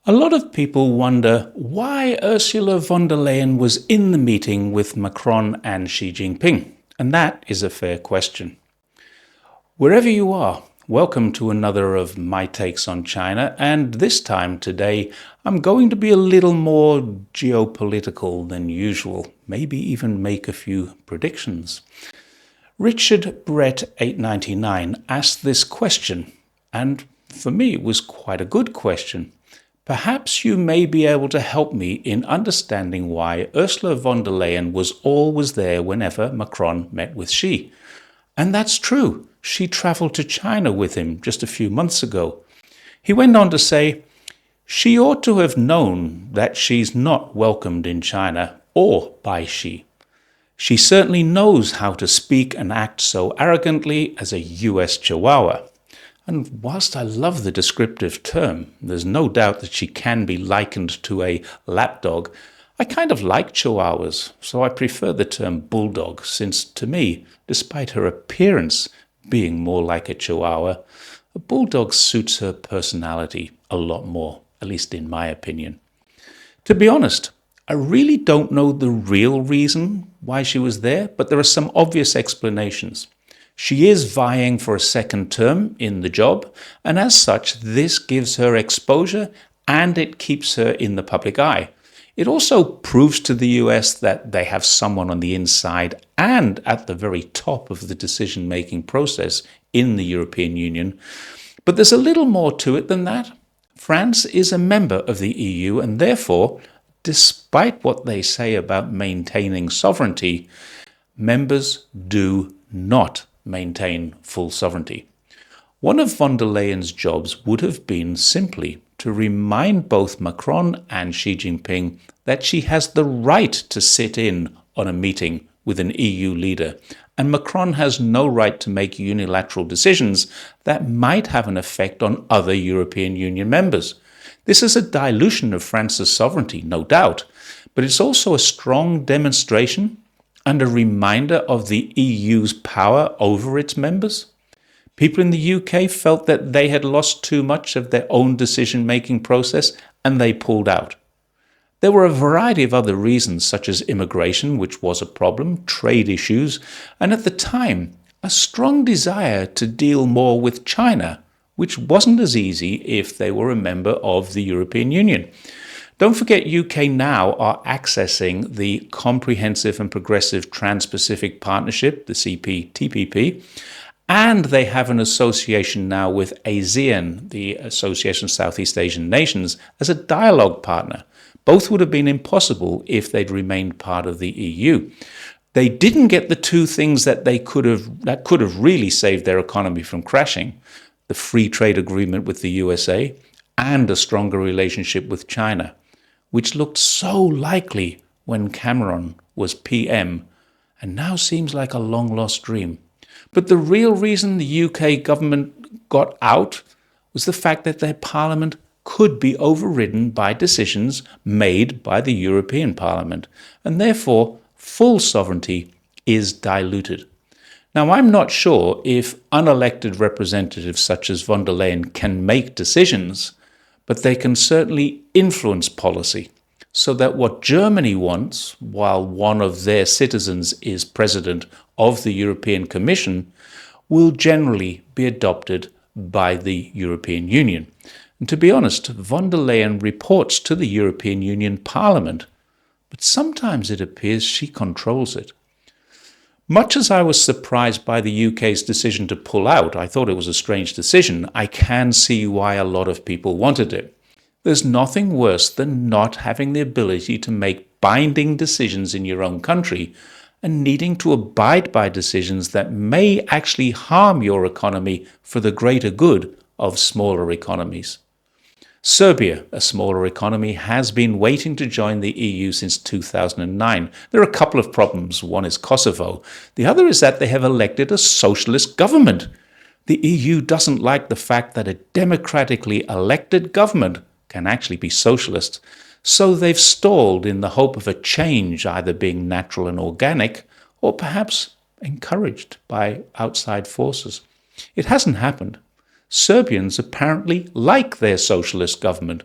A lot of people wonder why Ursula von der Leyen was in the meeting with Macron and Xi Jinping, and that is a fair question. Wherever you are, welcome to another of my takes on China, and this time today I'm going to be a little more geopolitical than usual, maybe even make a few predictions. Richard Brett 899 asked this question, and for me it was quite a good question. Perhaps you may be able to help me in understanding why Ursula von der Leyen was always there whenever Macron met with Xi. And that's true. She travelled to China with him just a few months ago. He went on to say, she ought to have known that she's not welcomed in China or by Xi. She certainly knows how to speak and act so arrogantly as a US Chihuahua. And whilst I love the descriptive term, there's no doubt that she can be likened to a lapdog. I kind of like Chihuahuas, so I prefer the term bulldog, since to me, despite her appearance being more like a Chihuahua, a bulldog suits her personality a lot more, at least in my opinion. To be honest, I really don't know the real reason why she was there, but there are some obvious explanations. She is vying for a second term in the job, and as such, this gives her exposure and it keeps her in the public eye. It also proves to the US that they have someone on the inside and at the very top of the decision-making process in the European Union. But there's a little more to it than that. France is a member of the EU, and therefore, despite what they say about maintaining sovereignty, members do not maintain full sovereignty. One of von der Leyen's jobs would have been simply to remind both Macron and Xi Jinping that she has the right to sit in on a meeting with an EU leader, and Macron has no right to make unilateral decisions that might have an effect on other European Union members. This is a dilution of France's sovereignty, no doubt, but it's also a strong demonstration and a reminder of the EU's power over its members. People in the UK felt that they had lost too much of their own decision-making process and they pulled out. There were a variety of other reasons, such as immigration, which was a problem, trade issues, and at the time, a strong desire to deal more with China, which wasn't as easy if they were a member of the European Union. Don't forget, UK now are accessing the Comprehensive and Progressive Trans-Pacific Partnership, the CPTPP, and they have an association now with ASEAN, the Association of Southeast Asian Nations, as a dialogue partner. Both would have been impossible if they'd remained part of the EU. They didn't get the two things that could have really saved their economy from crashing: the free trade agreement with the USA and a stronger relationship with China, which looked so likely when Cameron was PM and now seems like a long-lost dream. But the real reason the UK government got out was the fact that their parliament could be overridden by decisions made by the European Parliament, and therefore full sovereignty is diluted. Now, I'm not sure if unelected representatives such as von der Leyen can make decisions, but they can certainly influence policy so that what Germany wants, while one of their citizens is president of the European Commission, will generally be adopted by the European Union. And to be honest, von der Leyen reports to the European Union Parliament, but sometimes it appears she controls it. Much as I was surprised by the UK's decision to pull out, I thought it was a strange decision, I can see why a lot of people wanted it. There's nothing worse than not having the ability to make binding decisions in your own country and needing to abide by decisions that may actually harm your economy for the greater good of smaller economies. Serbia, a smaller economy, has been waiting to join the EU since 2009. There are a couple of problems. One is Kosovo. The other is that they have elected a socialist government. The EU doesn't like the fact that a democratically elected government can actually be socialist, so they've stalled in the hope of a change either being natural and organic or perhaps encouraged by outside forces. It hasn't happened. Serbians apparently like their socialist government,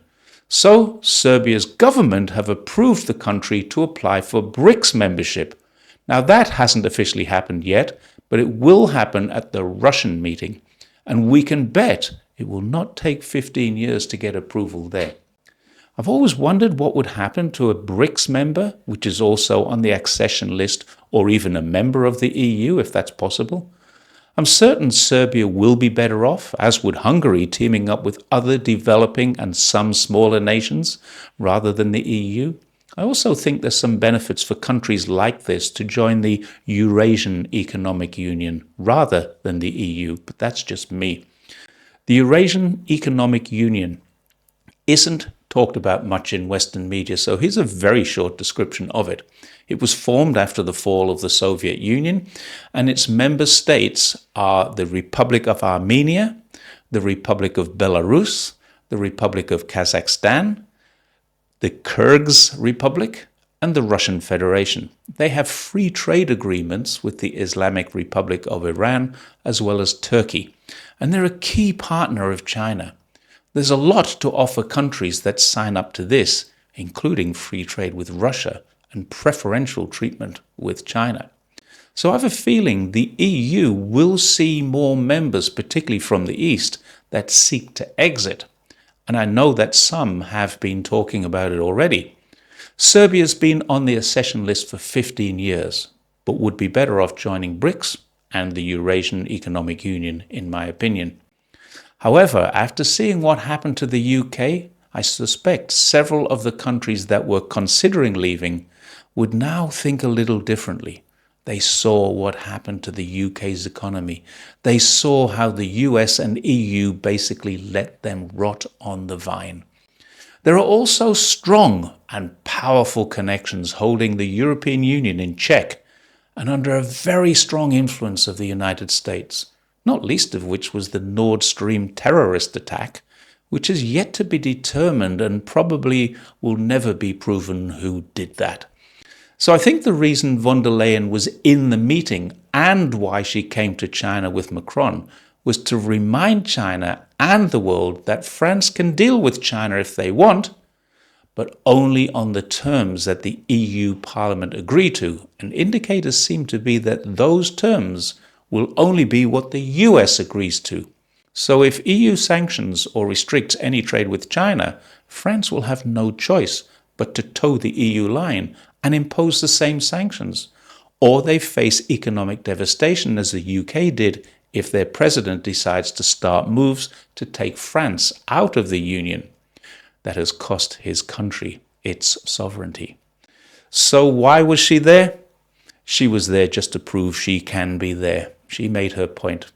So, Serbia's government have approved the country to apply for BRICS membership. Now, that hasn't officially happened yet, but it will happen at the Russian meeting. And we can bet it will not take 15 years to get approval there. I've always wondered what would happen to a BRICS member, which is also on the accession list, or even a member of the EU, if that's possible. I'm certain Serbia will be better off, as would Hungary teaming up with other developing and some smaller nations, rather than the EU. I also think there's some benefits for countries like this to join the Eurasian Economic Union, rather than the EU, but that's just me. The Eurasian Economic Union isn't talked about much in Western media, so here's a very short description of it. It was formed after the fall of the Soviet Union, and its member states are the Republic of Armenia, the Republic of Belarus, the Republic of Kazakhstan, the Kyrgyz Republic, and the Russian Federation. They have free trade agreements with the Islamic Republic of Iran as well as Turkey, and they're a key partner of China. There's a lot to offer countries that sign up to this, including free trade with Russia and preferential treatment with China. So I have a feeling the EU will see more members, particularly from the East, that seek to exit. And I know that some have been talking about it already. Serbia's been on the accession list for 15 years, but would be better off joining BRICS and the Eurasian Economic Union, in my opinion. However, after seeing what happened to the UK, I suspect several of the countries that were considering leaving would now think a little differently. They saw what happened to the UK's economy. They saw how the US and EU basically let them rot on the vine. There are also strong and powerful connections holding the European Union in check and under a very strong influence of the United States, not least of which was the Nord Stream terrorist attack, which is yet to be determined and probably will never be proven who did that. So I think the reason von der Leyen was in the meeting and why she came to China with Macron was to remind China and the world that France can deal with China if they want, but only on the terms that the EU Parliament agree to, and indicators seem to be that those terms will only be what the US agrees to. So if EU sanctions or restricts any trade with China, France will have no choice but to toe the EU line and impose the same sanctions. Or they face economic devastation as the UK did if their president decides to start moves to take France out of the Union. That has cost his country its sovereignty. So why was she there? She was there just to prove she can be there. She made her point.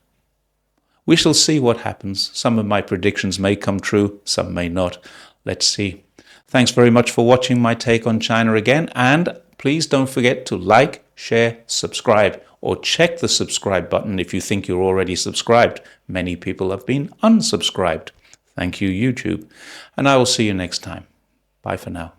We shall see what happens. Some of my predictions may come true, some may not. Let's see. Thanks very much for watching my take on China again, and please don't forget to like, share, subscribe, or check the subscribe button if you think you're already subscribed. Many people have been unsubscribed. Thank you, YouTube. And I will see you next time. Bye for now.